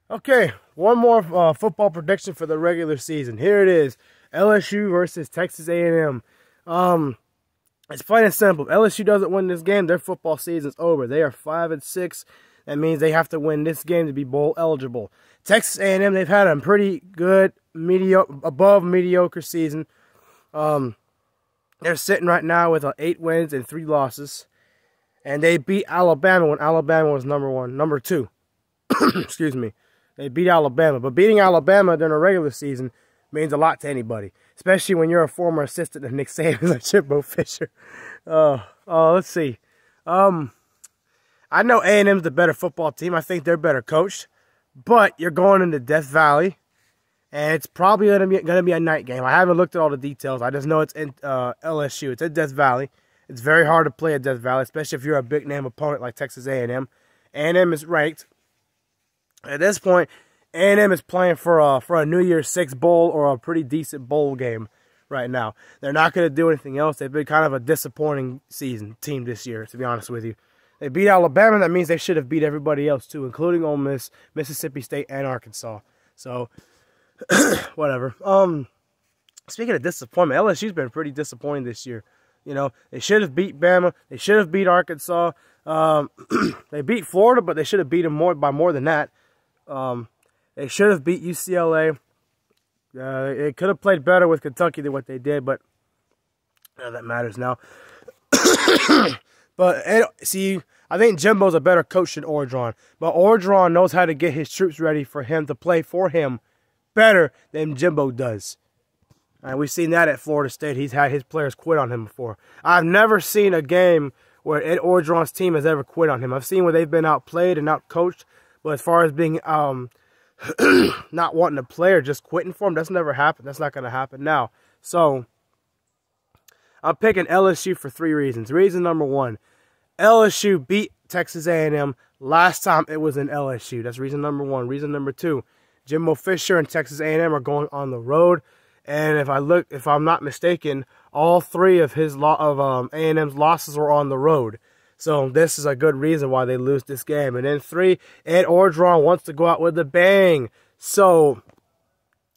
Okay, one more football prediction for the regular season. Here it is: LSU versus Texas A&M. It's plain and simple. If LSU doesn't win this game, their football season's over. They are 5-6. That means they have to win this game to be bowl eligible. Texas A&M, they've had a pretty good, above mediocre season. They're sitting right now with 8 wins and 3 losses, and they beat Alabama when Alabama was number 2. Excuse me. They beat Alabama, but beating Alabama during a regular season means a lot to anybody, especially when you're a former assistant of Nick Saban like Jimbo Fisher. Let's see. I know A&M's the better football team. I think they're better coached, but you're going into Death Valley, and it's probably gonna be a night game. I haven't looked at all the details. I just know it's in LSU. It's at Death Valley. It's very hard to play at Death Valley, especially if you're a big name opponent like Texas A&M. A&M is ranked. At this point, A&M is playing for a New Year's Six bowl or a pretty decent bowl game right now. They're not going to do anything else. They've been kind of a disappointing team this year, to be honest with you. They beat Alabama. That means they should have beat everybody else too, including Ole Miss, Mississippi State, and Arkansas. So, whatever. Speaking of disappointment, LSU's been pretty disappointing this year. You know, they should have beat Bama. They should have beat Arkansas. They beat Florida, but they should have beat them by more than that. They should have beat UCLA. It could have played better with Kentucky than what they did, but that matters now. But see, I think Jimbo's a better coach than Orgeron. But Orgeron knows how to get his troops ready for him to play for him better than Jimbo does. And we've seen that at Florida State. He's had his players quit on him before. I've never seen a game where Ed Orgeron's team has ever quit on him. I've seen where they've been outplayed and outcoached. But as far as being not wanting to play or just quitting for him, that's never happened. That's not going to happen now. So I'm picking LSU for 3 reasons. Reason number 1, LSU beat Texas A&M last time it was in LSU. That's reason number 1. Reason number 2, Jimbo Fisher and Texas A&M are going on the road. And if I'm not mistaken, all 3 of A&M's losses were on the road. So this is a good reason why they lose this game. And then 3, Ed Orgeron wants to go out with a bang. So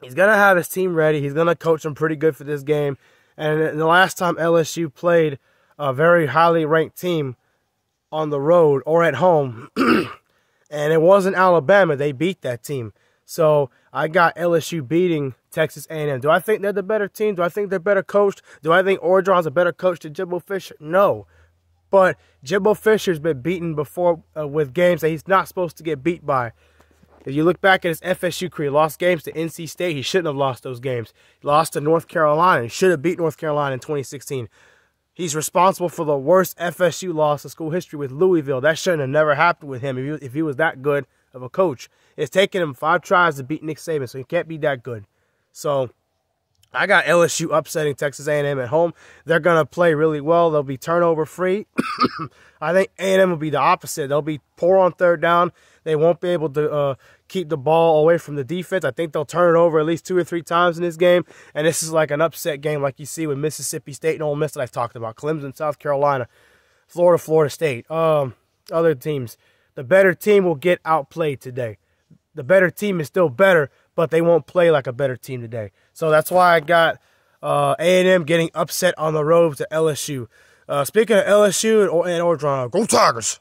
he's going to have his team ready. He's going to coach them pretty good for this game. And the last time LSU played a very highly ranked team on the road or at home, and it wasn't Alabama, they beat that team. So I got LSU beating Texas A&M. Do I think they're the better team? Do I think they're better coached? Do I think Orgeron's a better coach than Jimbo Fisher? No. But Jimbo Fisher's been beaten before with games that he's not supposed to get beat by. If you look back at his FSU career, he lost games to NC State. He shouldn't have lost those games. He lost to North Carolina. He should have beat North Carolina in 2016. He's responsible for the worst FSU loss in school history with Louisville. That shouldn't have never happened with him if he was that good of a coach. It's taken him 5 tries to beat Nick Saban, so he can't be that good. So I got LSU upsetting Texas A&M at home. They're going to play really well. They'll be turnover free. I think A&M will be the opposite. They'll be poor on 3rd down. They won't be able to keep the ball away from the defense. I think they'll turn it over at least 2 or 3 times in this game. And this is like an upset game like you see with Mississippi State and Ole Miss that I've talked about. Clemson, South Carolina, Florida State, other teams. The better team will get outplayed today. The better team is still better, but they won't play like a better team today. So that's why I got A&M getting upset on the road to LSU. Speaking of LSU and Orgeron, go Tigers!